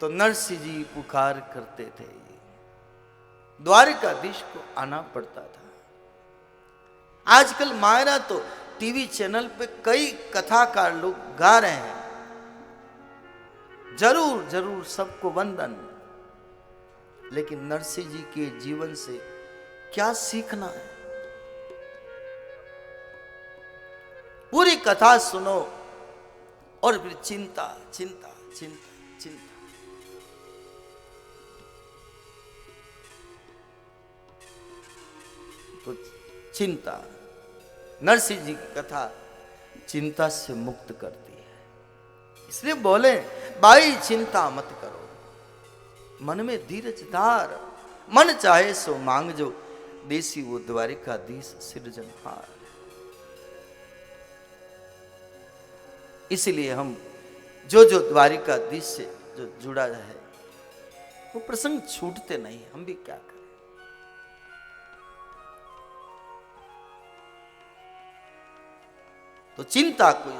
तो नरसिंह जी पुकार करते थे, द्वारिकाधीश को आना पड़ता था। आजकल मायरा तो टीवी चैनल पे कई कथाकार लोग गा रहे हैं, जरूर जरूर सबको वंदन, लेकिन नरसिंह जी के जीवन से क्या सीखना है? पूरी कथा सुनो और फिर चिंता चिंता चिंता चिंता। तो चिंता, नरसिंह जी की कथा चिंता से मुक्त करती है। इसलिए बोले भाई चिंता मत करो, मन में धीरज धार, मन चाहे सो मांग जो, देसी वो द्वारिकाधीश सिरजनहार। इसलिए हम जो जो द्वारिकाधीश से जो जुड़ा है वो प्रसंग छूटते नहीं, हम भी क्या करें। तो चिंता कोई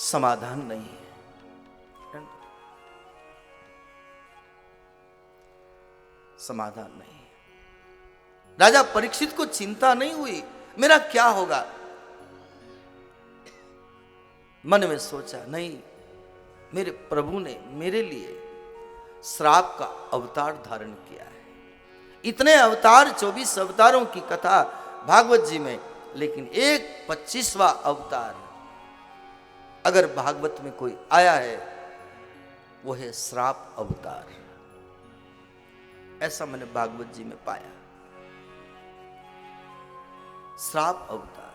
समाधान नहीं है। समाधान नहीं है। राजा परीक्षित को चिंता नहीं हुई मेरा क्या होगा, मन में सोचा नहीं, मेरे प्रभु ने मेरे लिए श्राप का अवतार धारण किया है। इतने अवतार, 24 अवतारों की कथा भागवत जी में, लेकिन एक 25वां अवतार अगर भागवत में कोई आया है वो है श्राप अवतार। ऐसा मैंने भागवत जी में पाया। श्राप अवतार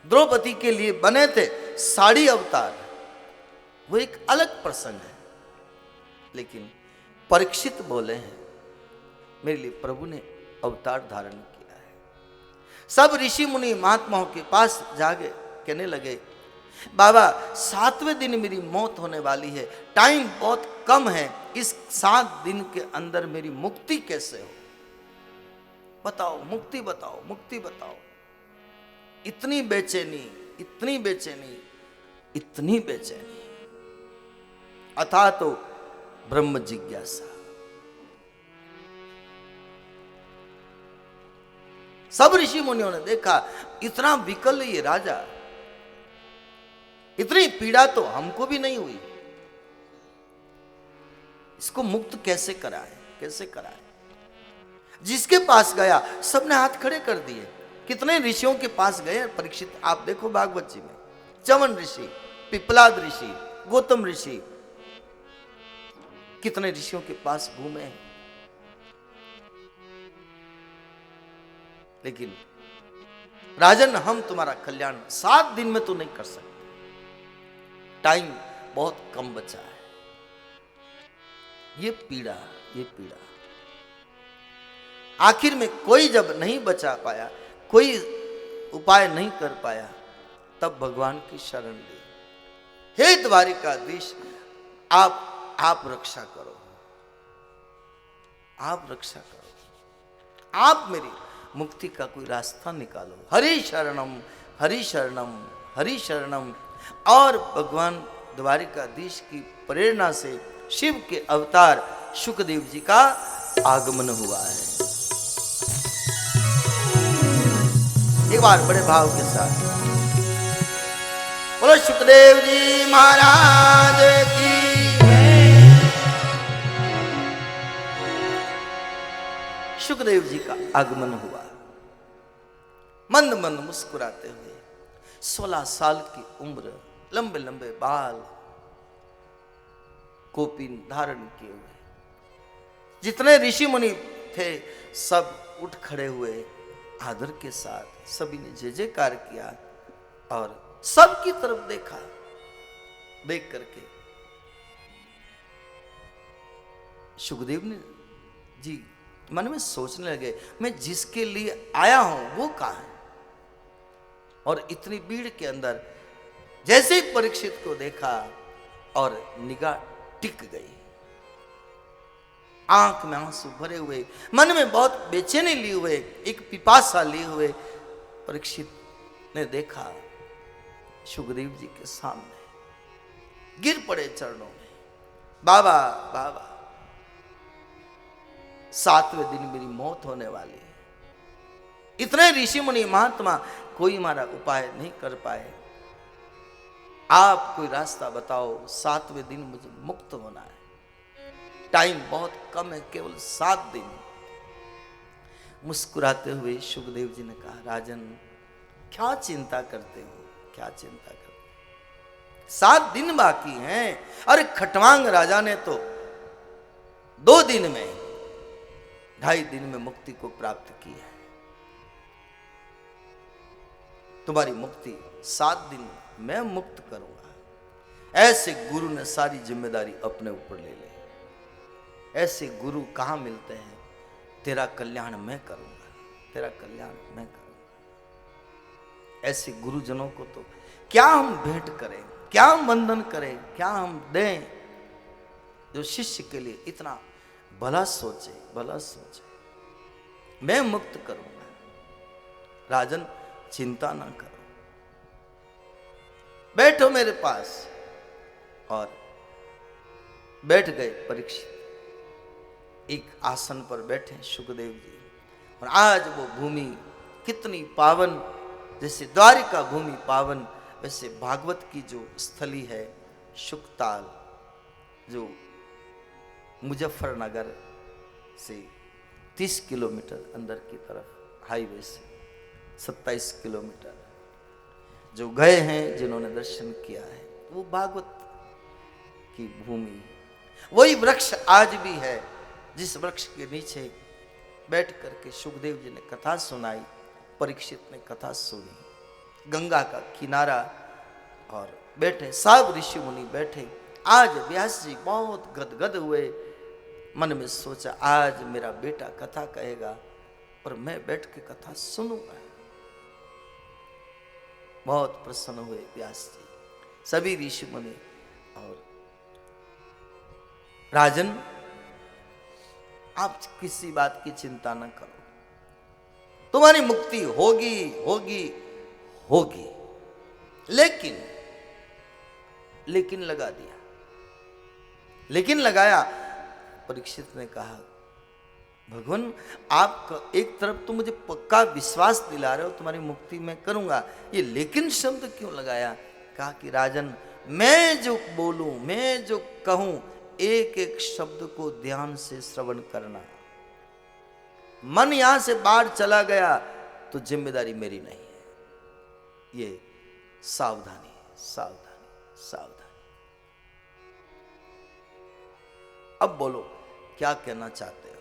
द्रौपदी के लिए बने थे, साड़ी अवतार वो एक अलग प्रसंग है, लेकिन परीक्षित बोले हैं मेरे लिए प्रभु ने अवतार धारण किया है। सब ऋषि मुनि महात्माओं के पास जाके कहने लगे बाबा 7वें दिन मेरी मौत होने वाली है, टाइम बहुत कम है, इस 7 दिन के अंदर मेरी मुक्ति कैसे हो, बताओ मुक्ति बताओ, मुक्ति बताओ। इतनी बेचैनी, इतनी बेचैनी, इतनी बेचैनी, अथा तो ब्रह्म जिज्ञासा। सब ऋषि मुनियों ने देखा इतना विकल ये राजा, इतनी पीड़ा तो हमको भी नहीं हुई, इसको मुक्त कैसे कराए, कैसे कराए। जिसके पास गया सबने हाथ खड़े कर दिए। कितने ऋषियों के पास गए परीक्षित, आप देखो भागवत जी में, चवन ऋषि, पिपलाद ऋषि, गौतम ऋषि, कितने ऋषियों के पास घूमे हैं, लेकिन राजन हम तुम्हारा कल्याण 7 दिन में तो नहीं कर सकते, टाइम बहुत कम बचा है। ये पीड़ा, ये पीड़ा। आखिर में कोई जब नहीं बचा पाया, कोई उपाय नहीं कर पाया, तब भगवान की शरण ली। हे द्वारिकाधीश आप रक्षा करो, आप रक्षा करो, आप मेरी मुक्ति का कोई रास्ता निकालो। हरि शरणम हरि शरणम हरि शरणम। और भगवान द्वारिकाधीश की प्रेरणा से शिव के अवतार शुकदेव जी का आगमन हुआ है। एक बार बड़े भाव के साथ बोलो शुकदेव जी महाराज की। शुकदेव जी का आगमन हुआ, मंद मंद मुस्कुराते हुए, 16 साल की उम्र, लंबे लंबे बाल, कोपिन धारण किए हुए। जितने ऋषि मुनि थे सब उठ खड़े हुए, आदर के साथ सभी ने जय जयकार किया और सबकी तरफ देखा। देख करके शुकदेव ने जी मन में सोचने लगे मैं जिसके लिए आया हूं वो कहां है। और इतनी भीड़ के अंदर जैसे ही परीक्षित को देखा और निगाह टिक गई, आंख में आंसू भरे हुए, मन में बहुत बेचैनी लिए हुए, एक पिपासा लिए हुए परीक्षित ने देखा शुकदेव जी के सामने, गिर पड़े चरणों में। बाबा बाबा 7वें दिन मेरी मौत होने वाली है। इतने ऋषि मुनि महात्मा कोई हमारा उपाय नहीं कर पाए, आप कोई रास्ता बताओ, 7वें दिन मुझे मुक्त होना है, टाइम बहुत कम है, केवल 7 दिन। मुस्कुराते हुए सुखदेव जी ने कहा, राजन क्या चिंता करते हो, क्या चिंता करते हो, 7 दिन बाकी हैं। अरे खटवांग राजा ने तो 2 दिन में, 2.5 दिन में मुक्ति को प्राप्त किया है। तुम्हारी मुक्ति 7 दिन मैं मुक्त करूंगा। ऐसे गुरु ने सारी जिम्मेदारी अपने ऊपर ले ली। ऐसे गुरु कहां मिलते हैं? तेरा कल्याण मैं करूंगा, तेरा कल्याण मैं करूंगा। ऐसे गुरुजनों को तो क्या हम भेंट करें, क्या हम वंदन करें, क्या हम दें, जो शिष्य के लिए इतना भला सोचे, भला सोचे। मैं मुक्त करूंगा, राजन चिंता ना करो, बैठो मेरे पास। और बैठ गए परीक्षित, एक आसन पर बैठे सुखदेव जी। और आज वो भूमि कितनी पावन, जैसे द्वारिका भूमि पावन, वैसे भागवत की जो स्थली है शुकताल, जो मुजफ्फरनगर से 30 किलोमीटर अंदर की तरफ हाईवे से 27 किलोमीटर, जो गए हैं, जिन्होंने दर्शन किया है, वो भागवत की भूमि, वही वृक्ष आज भी है जिस वृक्ष के नीचे बैठ करके सुखदेव जी ने कथा सुनाई, परीक्षित ने कथा सुनी। गंगा का किनारा, और बैठे सब ऋषि मुनि बैठे। आज व्यास जी बहुत गदगद हुए, मन में सोचा आज मेरा बेटा कथा कहेगा और मैं बैठ के कथा सुनूंगा। बहुत प्रसन्न हुए व्यास जी, सभी ऋषि मुनि। और राजन आप किसी बात की चिंता न करो, तुम्हारी मुक्ति होगी होगी होगी। लेकिन लगा दिया, लेकिन लगाया। परीक्षित ने कहा, भगवान आप एक तरफ तो मुझे पक्का विश्वास दिला रहे हो तुम्हारी मुक्ति मैं करूंगा, ये लेकिन शब्द क्यों लगाया? कहा कि राजन मैं जो बोलूं, मैं जो कहूं, एक एक शब्द को ध्यान से श्रवण करना। मन यहां से बाहर चला गया तो जिम्मेदारी मेरी नहीं है। ये सावधानी, सावधानी, सावधानी। अब बोलो क्या कहना चाहते हो?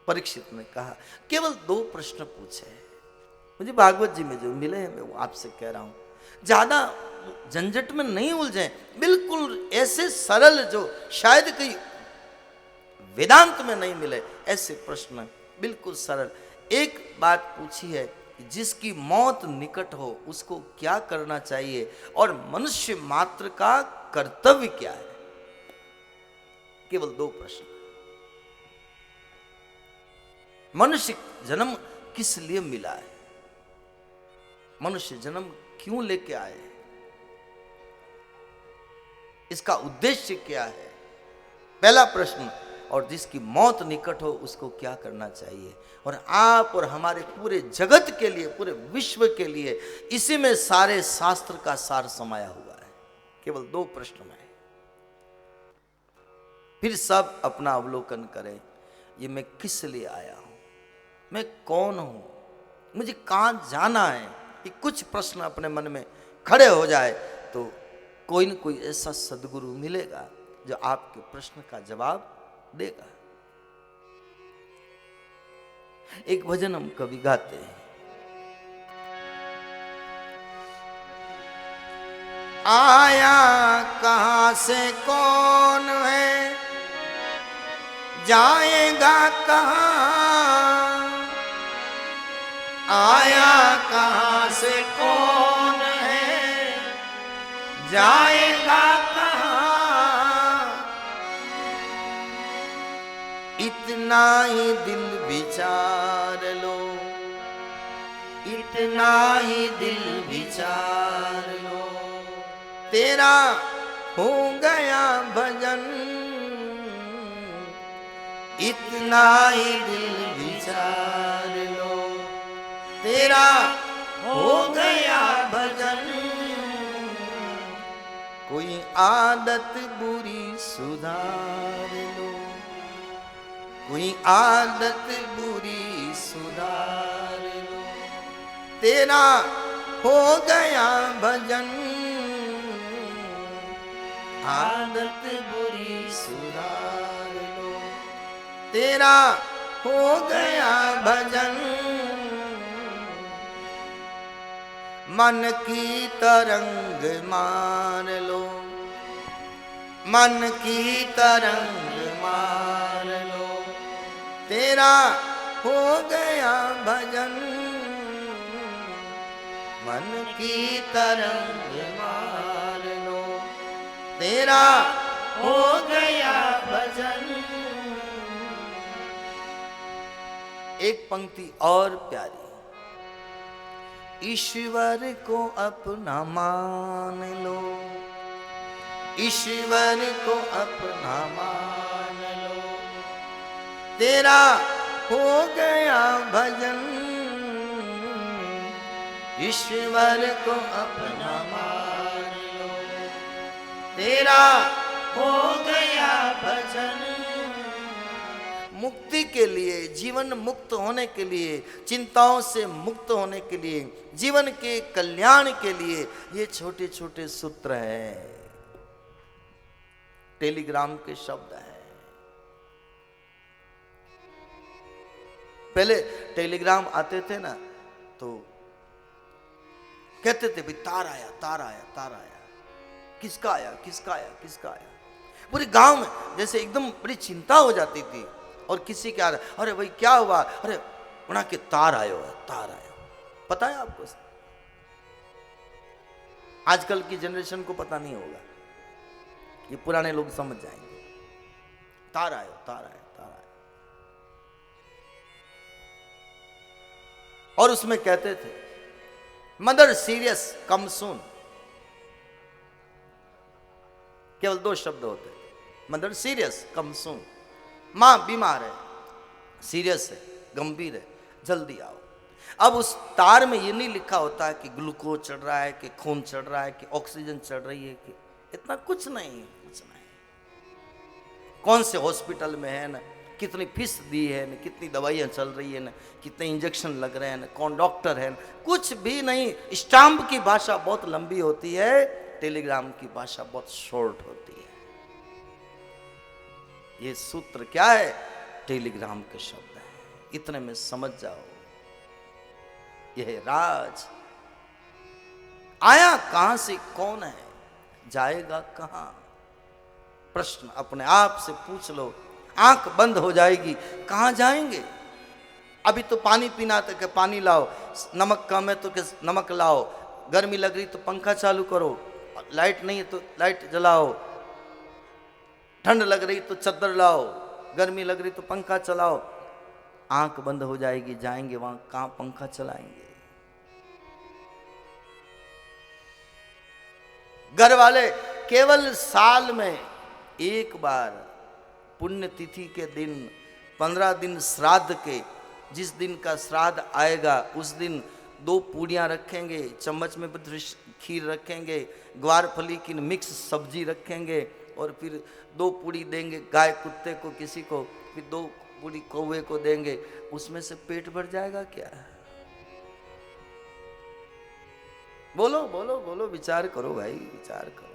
परीक्षित ने कहा, केवल 2 प्रश्न पूछे, मुझे भागवत जी में जो मिले हैं मैं वो आपसे कह रहा हूं, ज्यादा झंझट में नहीं उलझे, बिल्कुल ऐसे सरल जो शायद कहीं वेदांत में नहीं मिले, ऐसे प्रश्न बिल्कुल सरल। एक बात पूछी है कि जिसकी मौत निकट हो उसको क्या करना चाहिए, और मनुष्य मात्र का कर्तव्य क्या है? केवल 2 प्रश्न। मनुष्य जन्म किस लिए मिला है, मनुष्य जन्म क्यों लेके आए हैं, इसका उद्देश्य क्या है, पहला प्रश्न। और जिसकी मौत निकट हो उसको क्या करना चाहिए। और आप और हमारे पूरे जगत के लिए, पूरे विश्व के लिए इसी में सारे शास्त्र का सार समाया हुआ है, केवल 2 प्रश्न में। फिर सब अपना अवलोकन करें, ये मैं किस लिए आया हूं, मैं कौन हूं, मुझे कहां जाना है। ये कुछ प्रश्न अपने मन में खड़े हो जाए तो कोई न कोई ऐसा सदगुरु मिलेगा जो आपके प्रश्न का जवाब देगा। एक भजन हम कभी गाते हैं, आया कहां से कौन है, जाएगा कहां, आया कहां से कौन है, जाएगा कहां। इतना ही दिल विचार लो, इतना ही दिल विचार लो, तेरा हो गया भजन, इतना ही दिल विचार लो, तेरा हो गया भजन। कोई आदत बुरी सुधार लो, कोई आदत बुरी सुधार लो, तेरा हो गया भजन। आदत बुरी सुधार लो, तेरा हो गया भजन। मन की तरंग मार लो, मन की तरंग मार लो, तेरा हो गया भजन। मन की तरंग मार लो, तेरा हो गया भजन। एक पंक्ति और प्यारी, ईश्वर को अपना मान लो, ईश्वर को अपना मान लो, तेरा हो गया भजन। ईश्वर को अपना मान लो, तेरा हो गया भजन। मुक्ति के लिए, जीवन मुक्त होने के लिए, चिंताओं से मुक्त होने के लिए, जीवन के कल्याण के लिए ये छोटे छोटे सूत्र हैं, टेलीग्राम के शब्द हैं। पहले टेलीग्राम आते थे ना तो कहते थे भाई तार आया, तार आया, तार आया, किसका आया, किसका आया, किसका आया। पूरे गांव में जैसे एकदम बड़ी चिंता हो जाती थी, और किसी के आ रहा, अरे भाई क्या हुआ, अरे उड़ा के तार आयो है, तार आयो। पता है आपको? आजकल की जनरेशन को पता नहीं होगा, ये पुराने लोग समझ जाएंगे। तार आयो, तार आयो, तार आयो। और उसमें कहते थे मदर सीरियस कम सून, केवल 2 शब्द होते थे, मदर सीरियस कम सून। मां बीमार है, सीरियस है, गंभीर है, जल्दी आओ। अब उस तार में ये नहीं लिखा होता है कि ग्लूकोज चढ़ रहा है, कि खून चढ़ रहा है, कि ऑक्सीजन चढ़ रही है, कि इतना कुछ नहीं, कुछ नहीं। कौन से हॉस्पिटल में है ना, कितनी फीस दी है ना, कितनी दवाइयां चल रही है ना, कितने इंजेक्शन लग रहे हैं ना, कौन डॉक्टर है ना, कुछ भी नहीं। स्टाम्प की भाषा बहुत लंबी होती है, टेलीग्राम की भाषा बहुत शॉर्ट होती है। ये सूत्र क्या है? टेलीग्राम के शब्द है, इतने में समझ जाओ। यह राज आया कहां से, कौन है, जाएगा कहां? प्रश्न अपने आप से पूछ लो। आंख बंद हो जाएगी, कहां जाएंगे? अभी तो पानी पीना था कि पानी लाओ, नमक कम है तो कि नमक लाओ, गर्मी लग रही तो पंखा चालू करो, लाइट नहीं है तो लाइट जलाओ, ठंड लग रही तो चद्दर लाओ, गर्मी लग रही तो पंखा चलाओ। आंख बंद हो जाएगी, जाएंगे वहां, कहां पंखा चलाएंगे? घर वाले केवल साल में एक बार पुण्यतिथि के दिन, 15 दिन श्राद्ध के, जिस दिन का श्राद्ध आएगा उस दिन 2 पूड़ियाँ रखेंगे, चम्मच में खीर रखेंगे, ग्वारफली की मिक्स सब्जी रखेंगे, और फिर 2 पूड़ी देंगे गाय कुत्ते को, किसी को, फिर 2 पूड़ी कौवे को देंगे। उसमें से पेट भर जाएगा क्या? बोलो बोलो बोलो, विचार करो भाई, विचार करो।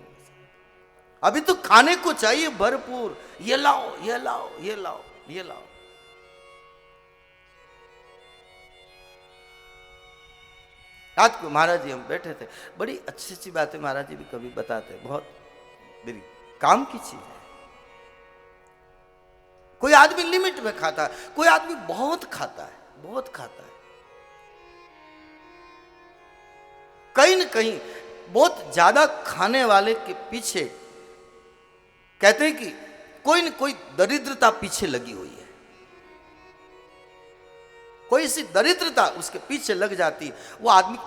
अभी तो खाने को चाहिए भरपूर, ये लाओ, ये लाओ, ये लाओ, ये लाओ। रात को महाराज जी हम बैठे थे, बड़ी अच्छी अच्छी बातें महाराज जी भी कभी बताते, बहुत मेरी काम की चीज है। कोई आदमी लिमिट में खाता है, कोई आदमी बहुत खाता है, बहुत खाता है। कहीं न कहीं बहुत ज्यादा खाने वाले के पीछे कहते हैं कि कोई न कोई दरिद्रता पीछे लगी हुई है, कोई सी दरिद्रता उसके पीछे लग जाती है, वो आदमी